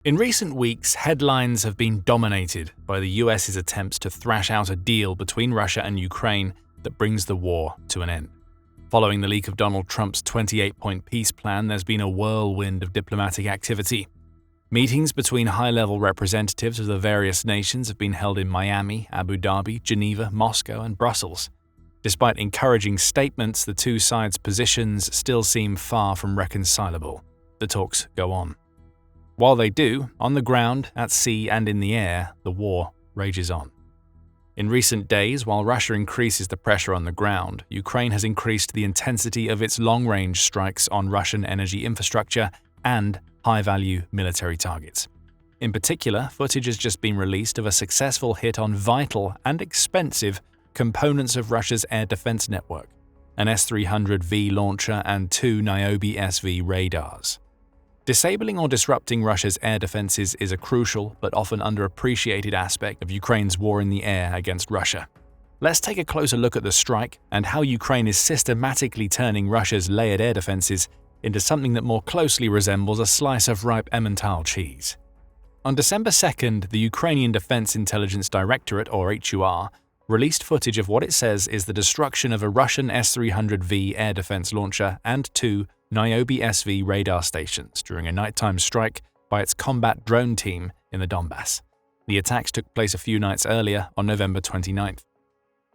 In recent weeks, headlines have been dominated by the US's attempts to thrash out a deal between Russia and Ukraine that brings the war to an end. Following the leak of Donald Trump's 28-point peace plan, there's been a whirlwind of diplomatic activity. Meetings between high-level representatives of the various nations have been held in Miami, Abu Dhabi, Geneva, Moscow, and Brussels. Despite encouraging statements, the two sides' positions still seem far from reconcilable. The talks go on. While they do, on the ground, at sea, and in the air, the war rages on. In recent days, while Russia increases the pressure on the ground, Ukraine has increased the intensity of its long-range strikes on Russian energy infrastructure and high-value military targets. In particular, footage has just been released of a successful hit on vital and expensive components of Russia's air defense network, an S-300V launcher and 2 Niobiy-SV radars. Disabling or disrupting Russia's air defenses is a crucial but often underappreciated aspect of Ukraine's war in the air against Russia. Let's take a closer look at the strike and how Ukraine is systematically turning Russia's layered air defenses into something that more closely resembles a slice of ripe Emmental cheese. On December 2nd, the Ukrainian Defense Intelligence Directorate, or HUR, released footage of what it says is the destruction of a Russian S-300V air defense launcher and 2 Niobiy-SV radar stations during a nighttime strike by its combat drone team in the Donbass. The attacks took place a few nights earlier on November 29th.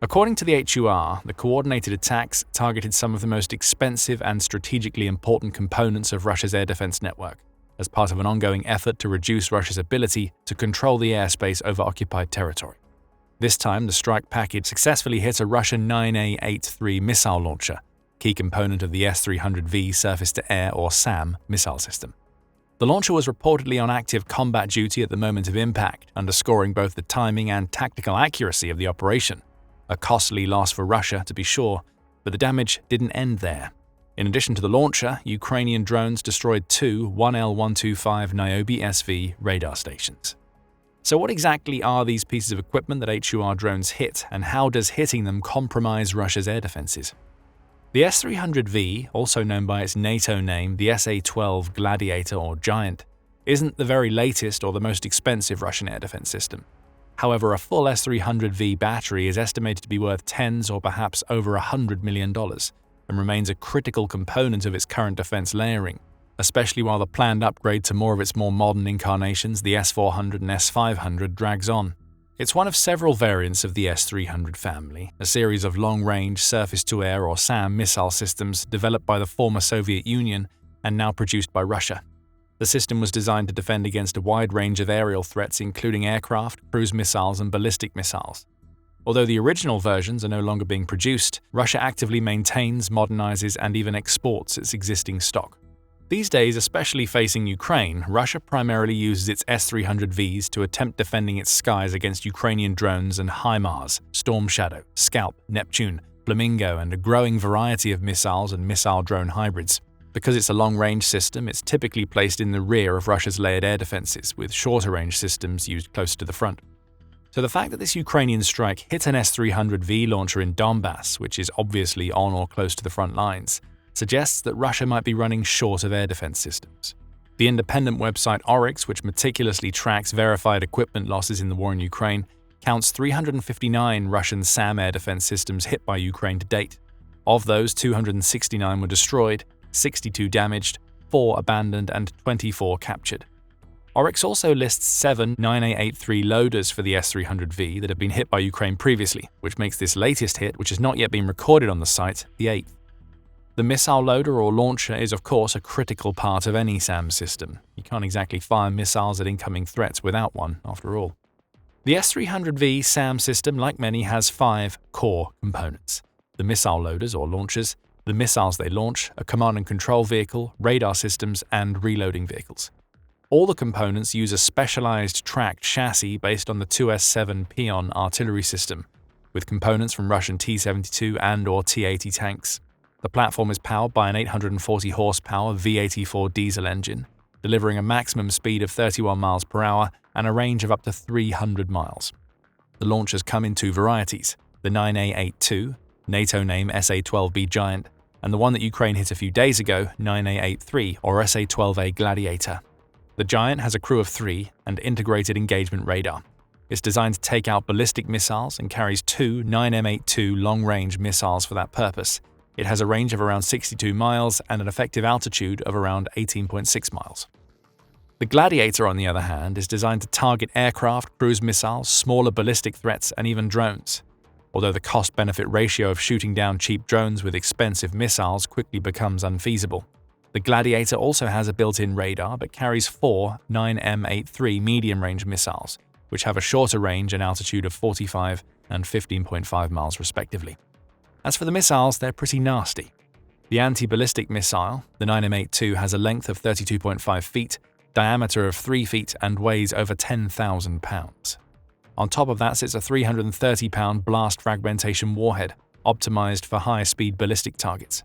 According to the HUR, the coordinated attacks targeted some of the most expensive and strategically important components of Russia's air defense network, as part of an ongoing effort to reduce Russia's ability to control the airspace over occupied territory. This time, the strike package successfully hit a Russian 9A-83 missile launcher, key component of the S-300V surface-to-air or SAM missile system. The launcher was reportedly on active combat duty at the moment of impact, underscoring both the timing and tactical accuracy of the operation. A costly loss for Russia, to be sure, but the damage didn't end there. In addition to the launcher, Ukrainian drones destroyed 2 1L125 Niobiy-SV radar stations. So what exactly are these pieces of equipment that HUR drones hit, and how does hitting them compromise Russia's air defenses? The S-300V, also known by its NATO name, the SA-12 Gladiator or Giant, isn't the very latest or the most expensive Russian air defense system. However, a full S-300V battery is estimated to be worth tens or perhaps over $100 million, and remains a critical component of its current defense layering, especially while the planned upgrade to more of its more modern incarnations, the S-400 and S-500, drags on. It's one of several variants of the S-300 family, a series of long-range surface-to-air or SAM missile systems developed by the former Soviet Union and now produced by Russia. The system was designed to defend against a wide range of aerial threats including aircraft, cruise missiles, and ballistic missiles. Although the original versions are no longer being produced, Russia actively maintains, modernizes, and even exports its existing stock. These days, especially facing Ukraine, Russia primarily uses its S-300Vs to attempt defending its skies against Ukrainian drones and HIMARS, Storm Shadow, Scalp, Neptune, Flamingo, and a growing variety of missiles and missile-drone hybrids. Because it's a long-range system, it's typically placed in the rear of Russia's layered air defenses, with shorter-range systems used closer to the front. So the fact that this Ukrainian strike hit an S-300V launcher in Donbass, which is obviously on or close to the front lines, suggests that Russia might be running short of air defense systems. The independent website Oryx, which meticulously tracks verified equipment losses in the war in Ukraine, counts 359 Russian SAM air defense systems hit by Ukraine to date. Of those, 269 were destroyed, 62 damaged, 4 abandoned, and 24 captured. Oryx also lists 7 9A-83 loaders for the S-300V that have been hit by Ukraine previously, which makes this latest hit, which has not yet been recorded on the site, the 8th. The missile loader or launcher is of course a critical part of any SAM system. You can't exactly fire missiles at incoming threats without one, after all. The S-300V SAM system, like many, has 5 core components: the missile loaders or launchers, the missiles they launch, a command and control vehicle, radar systems, and reloading vehicles. All the components use a specialized tracked chassis based on the 2S7 Pion artillery system, with components from Russian T-72 and/or T-80 tanks. The platform is powered by an 840 horsepower V84 diesel engine, delivering a maximum speed of 31 miles per hour and a range of up to 300 miles. The launchers come in 2 varieties: the 9A-82, NATO name SA-12B Giant, and the one that Ukraine hit a few days ago, 9A-83 or SA-12A Gladiator. The Giant has a crew of 3 and integrated engagement radar. It's designed to take out ballistic missiles and carries 2 9M82 long-range missiles for that purpose. It has a range of around 62 miles and an effective altitude of around 18.6 miles. The Gladiator, on the other hand, is designed to target aircraft, cruise missiles, smaller ballistic threats, and even drones. Although the cost-benefit ratio of shooting down cheap drones with expensive missiles quickly becomes unfeasible. The Gladiator also has a built-in radar but carries 4 9M83 medium-range missiles, which have a shorter range and altitude of 45 and 15.5 miles respectively. As for the missiles, they're pretty nasty. The anti-ballistic missile, the 9M82, has a length of 32.5 feet, diameter of 3 feet, and weighs over 10,000 pounds. On top of that sits a 330-pound blast fragmentation warhead, optimized for high-speed ballistic targets.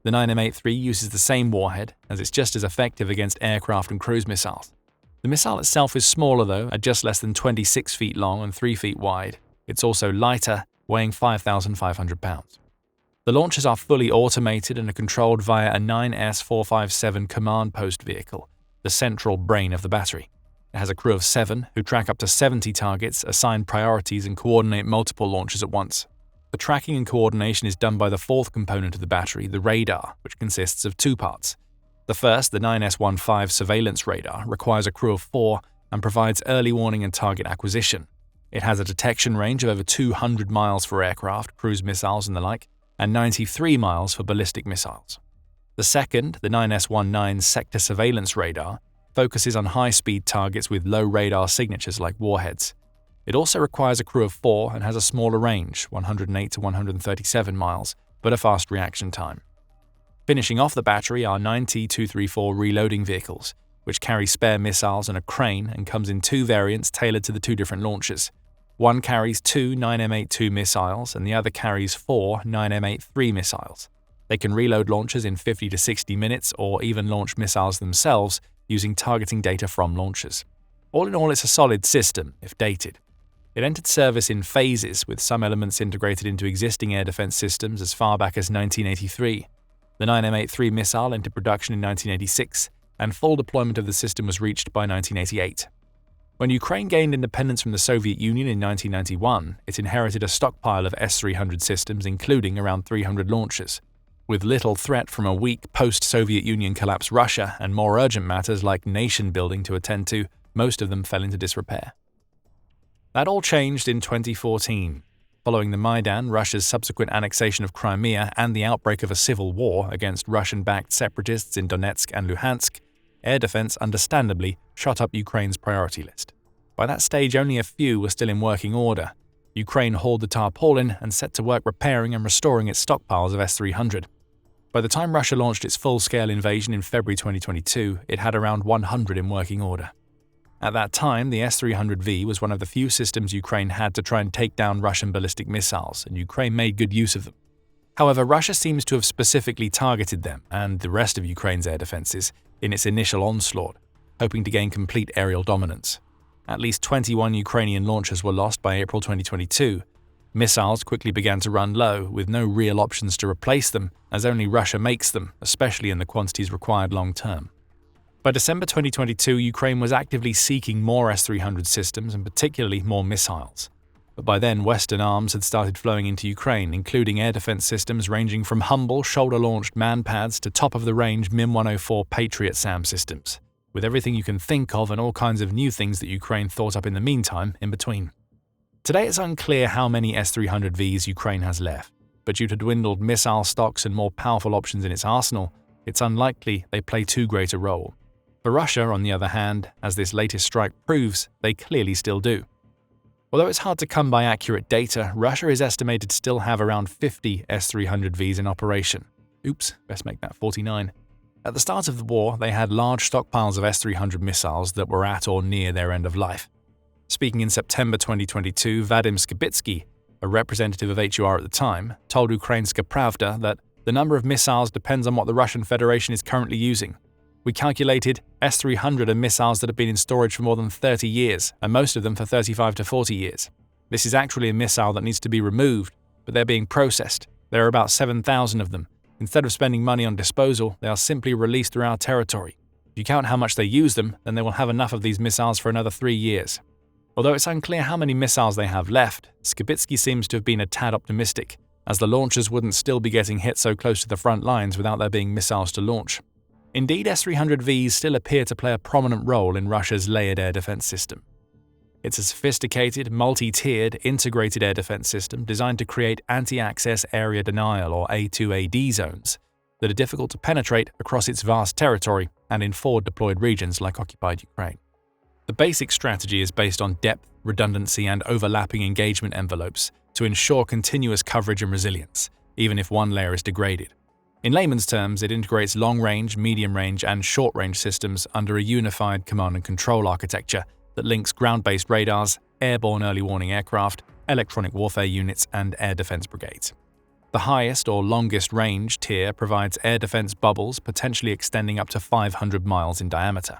The 9M83 uses the same warhead, as it's just as effective against aircraft and cruise missiles. The missile itself is smaller though, at just less than 26 feet long and 3 feet wide. It's also lighter, weighing 5,500 pounds. The launchers are fully automated and are controlled via a 9S457 command post vehicle, the central brain of the battery. It has a crew of 7 who track up to 70 targets, assign priorities, and coordinate multiple launches at once. The tracking and coordination is done by the 4th component of the battery, the radar, which consists of 2 parts. The first, the 9S15 surveillance radar, requires a crew of 4 and provides early warning and target acquisition. It has a detection range of over 200 miles for aircraft, cruise missiles, and the like, and 93 miles for ballistic missiles. The second, the 9S19 sector surveillance radar, focuses on high-speed targets with low radar signatures like warheads. It also requires a crew of 4 and has a smaller range, 108 to 137 miles, but a fast reaction time. Finishing off the battery are 9T234 reloading vehicles, which carry spare missiles and a crane and comes in 2 variants tailored to the 2 different launchers. One carries 2 9M82 missiles and the other carries 4 9M83 missiles. They can reload launchers in 50 to 60 minutes or even launch missiles themselves using targeting data from launchers. All in all, it's a solid system, if dated. It entered service in phases, with some elements integrated into existing air defense systems as far back as 1983. The 9M83 missile entered production in 1986, and full deployment of the system was reached by 1988. When Ukraine gained independence from the Soviet Union in 1991, it inherited a stockpile of S-300 systems, including around 300 launchers. With little threat from a weak post-Soviet Union collapse Russia and more urgent matters like nation building to attend to, most of them fell into disrepair. That all changed in 2014. Following the Maidan, Russia's subsequent annexation of Crimea, and the outbreak of a civil war against Russian-backed separatists in Donetsk and Luhansk, air defense understandably shot up Ukraine's priority list. By that stage, only a few were still in working order. Ukraine hauled the tarpaulin and set to work repairing and restoring its stockpiles of S-300. By the time Russia launched its full-scale invasion in February 2022, it had around 100 in working order. At that time, the S-300V was one of the few systems Ukraine had to try and take down Russian ballistic missiles, and Ukraine made good use of them. However, Russia seems to have specifically targeted them and the rest of Ukraine's air defenses in its initial onslaught, hoping to gain complete aerial dominance. At least 21 Ukrainian launchers were lost by April 2022. Missiles quickly began to run low, with no real options to replace them, as only Russia makes them, especially in the quantities required long-term. By December 2022, Ukraine was actively seeking more S-300 systems and particularly more missiles. But by then, Western arms had started flowing into Ukraine, including air defense systems ranging from humble shoulder-launched man-pads to top-of-the-range MIM-104 Patriot SAM systems, with everything you can think of and all kinds of new things that Ukraine thought up in the meantime in between. Today it's unclear how many S-300Vs Ukraine has left, but due to dwindled missile stocks and more powerful options in its arsenal, it's unlikely they play too great a role. For Russia, on the other hand, as this latest strike proves, they clearly still do. Although it's hard to come by accurate data, Russia is estimated to still have around 50 S-300Vs in operation. Oops, best make that 49. At the start of the war, they had large stockpiles of S-300 missiles that were at or near their end of life. Speaking in September 2022, Vadim Skibitsky, a representative of HUR at the time, told Ukrainska Pravda that the number of missiles depends on what the Russian Federation is currently using. We calculated S-300 are missiles that have been in storage for more than 30 years, and most of them for 35 to 40 years. This is actually a missile that needs to be removed, but they're being processed. There are about 7,000 of them. Instead of spending money on disposal, they are simply released through our territory. If you count how much they use them, then they will have enough of these missiles for another 3 years. Although it's unclear how many missiles they have left, Skibitsky seems to have been a tad optimistic, as the launchers wouldn't still be getting hit so close to the front lines without there being missiles to launch. Indeed, S-300Vs still appear to play a prominent role in Russia's layered air defense system. It's a sophisticated, multi-tiered, integrated air defense system designed to create anti-access area denial or A2AD zones that are difficult to penetrate across its vast territory and in forward deployed regions like occupied Ukraine. The basic strategy is based on depth, redundancy, and overlapping engagement envelopes to ensure continuous coverage and resilience, even if one layer is degraded. In layman's terms, it integrates long-range, medium-range, and short-range systems under a unified command and control architecture that links ground-based radars, airborne early warning aircraft, electronic warfare units, and air defense brigades. The highest or longest range tier provides air defense bubbles potentially extending up to 500 miles in diameter.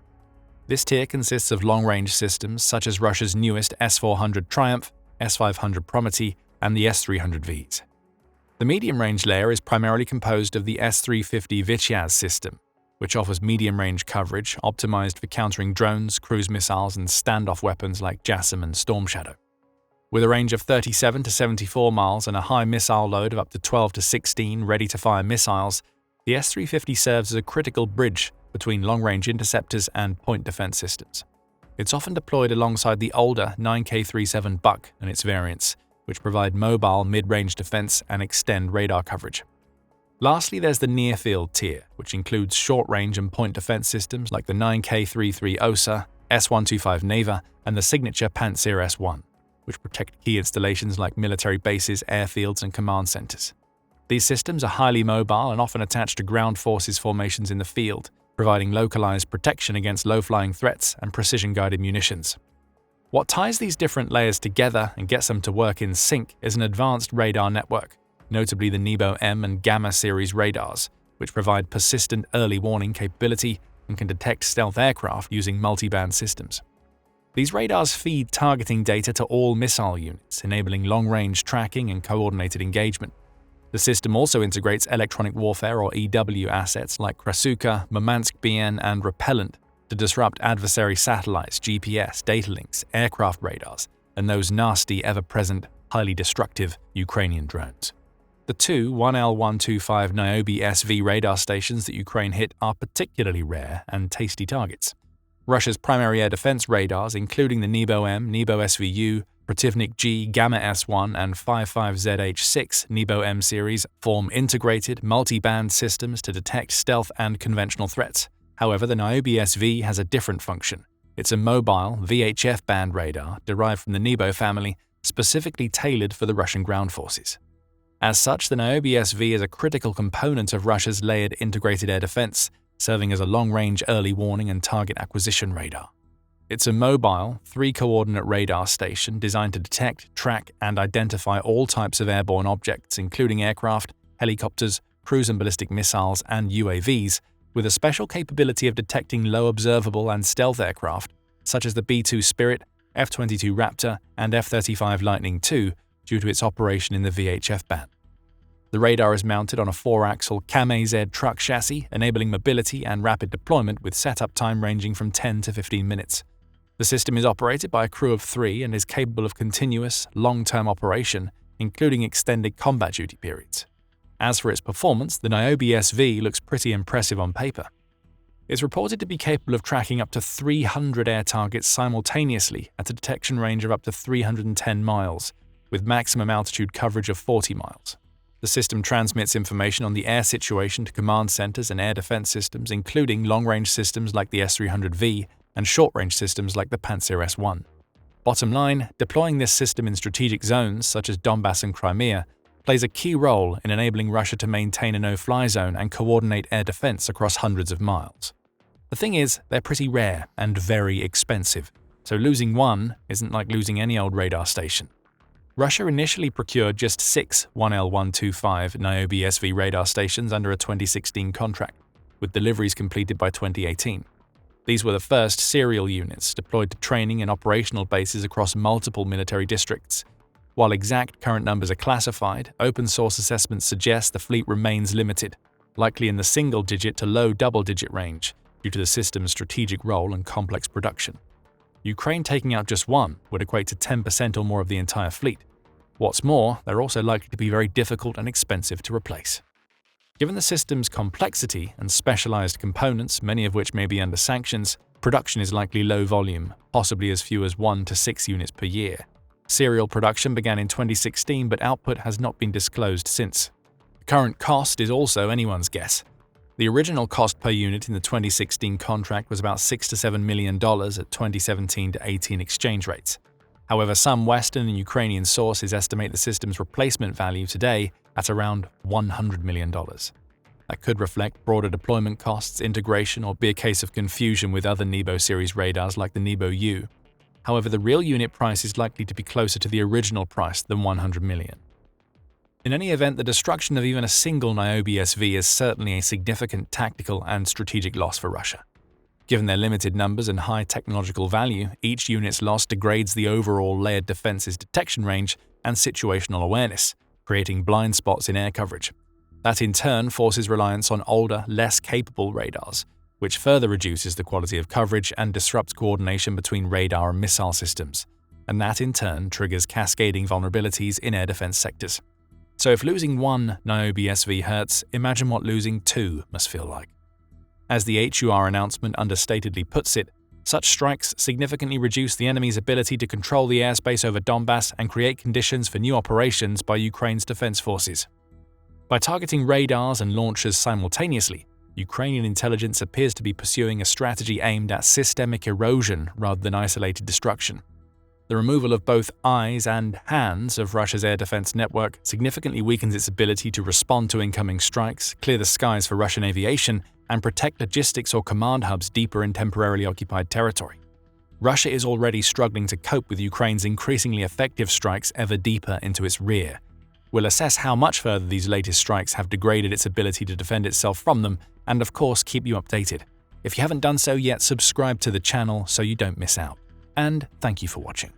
This tier consists of long-range systems such as Russia's newest S-400 Triumph, S-500 Prometey, and the S-300Vs. The medium-range layer is primarily composed of the S-350 Vityaz system, which offers medium-range coverage optimized for countering drones, cruise missiles, and standoff weapons like JASSM and Storm Shadow. With a range of 37 to 74 miles and a high missile load of up to 12 to 16 ready-to-fire missiles, the S-350 serves as a critical bridge between long-range interceptors and point defense systems. It's often deployed alongside the older 9K-37 Buck and its variants, which provide mobile mid-range defense and extend radar coverage. Lastly, there's the near-field tier, which includes short-range and point defense systems like the 9K-33 OSA, S-125 Neva, and the signature Pantsir S-1, which protect key installations like military bases, airfields, and command centers. These systems are highly mobile and often attached to ground forces formations in the field, providing localized protection against low-flying threats and precision-guided munitions. What ties these different layers together and gets them to work in sync is an advanced radar network, notably the Niobiy-M and Gamma series radars, which provide persistent early warning capability and can detect stealth aircraft using multi-band systems. These radars feed targeting data to all missile units, enabling long-range tracking and coordinated engagement. The system also integrates electronic warfare or EW assets like Krasuka, Murmansk-BN, and Repellent to disrupt adversary satellites, GPS, data links, aircraft radars, and those nasty, ever-present, highly destructive Ukrainian drones. The two 1L125 Niobiy SV radar stations that Ukraine hit are particularly rare and tasty targets. Russia's primary air defense radars, including the Niobiy-M, Niobiy-SVU, Protivnik-G, Gamma S1, and 55ZH6 Niobiy-M series, form integrated, multi-band systems to detect stealth and conventional threats. However, the Nobi SV has a different function. It's a mobile, VHF band radar derived from the Niobiy family, specifically tailored for the Russian ground forces. As such, the Nobi SV is a critical component of Russia's layered integrated air defense, serving as a long-range early warning and target acquisition radar. It's a mobile, 3-coordinate radar station designed to detect, track, and identify all types of airborne objects, including aircraft, helicopters, cruise and ballistic missiles, and UAVs, with a special capability of detecting low observable and stealth aircraft, such as the B-2 Spirit, F-22 Raptor, and F-35 Lightning II, due to its operation in the VHF band. The radar is mounted on a 4-axle CAM-AZ truck chassis, enabling mobility and rapid deployment with setup time ranging from 10 to 15 minutes. The system is operated by a crew of 3 and is capable of continuous, long-term operation, including extended combat duty periods. As for its performance, the Nobi SV looks pretty impressive on paper. It's reported to be capable of tracking up to 300 air targets simultaneously at a detection range of up to 310 miles, with maximum altitude coverage of 40 miles. The system transmits information on the air situation to command centers and air defense systems, including long-range systems like the S-300V and short-range systems like the Pantsir S1. Bottom line, deploying this system in strategic zones such as Donbass and Crimea plays a key role in enabling Russia to maintain a no-fly zone and coordinate air defense across hundreds of miles. The thing is, they're pretty rare and very expensive, so losing one isn't like losing any old radar station. Russia initially procured just 6 1L125 Niobiy SV radar stations under a 2016 contract, with deliveries completed by 2018. These were the first serial units deployed to training and operational bases across multiple military districts. While exact current numbers are classified, open-source assessments suggest the fleet remains limited, likely in the single-digit to low double-digit range, due to the system's strategic role and complex production. Ukraine taking out just one would equate to 10% or more of the entire fleet. What's more, they're also likely to be very difficult and expensive to replace. Given the system's complexity and specialized components, many of which may be under sanctions, production is likely low volume, possibly as few as 1 to 6 units per year. Serial production began in 2016, but output has not been disclosed since. The current cost is also anyone's guess. The original cost per unit in the 2016 contract was about $6 to $7 million at 2017 to 18 exchange rates. However, some Western and Ukrainian sources estimate the system's replacement value today at around $100 million. That could reflect broader deployment costs, integration, or be a case of confusion with other Niobiy series radars like the Niobiy-U. However, the real unit price is likely to be closer to the original price than $100 million. In any event, the destruction of even a single Niobiy SV is certainly a significant tactical and strategic loss for Russia. Given their limited numbers and high technological value, each unit's loss degrades the overall layered defense's detection range and situational awareness, creating blind spots in air coverage. That in turn forces reliance on older, less capable radars, which further reduces the quality of coverage and disrupts coordination between radar and missile systems. And that in turn triggers cascading vulnerabilities in air defense sectors. So if losing one Niobiy SV hurts, imagine what losing two must feel like. As the HUR announcement understatedly puts it, such strikes significantly reduce the enemy's ability to control the airspace over Donbass and create conditions for new operations by Ukraine's defense forces. By targeting radars and launchers simultaneously, Ukrainian intelligence appears to be pursuing a strategy aimed at systemic erosion rather than isolated destruction. The removal of both eyes and hands of Russia's air defense network significantly weakens its ability to respond to incoming strikes, clear the skies for Russian aviation, and protect logistics or command hubs deeper in temporarily occupied territory. Russia is already struggling to cope with Ukraine's increasingly effective strikes ever deeper into its rear. We'll assess how much further these latest strikes have degraded its ability to defend itself from them, and of course keep you updated. If you haven't done so yet, subscribe to the channel so you don't miss out. And thank you for watching.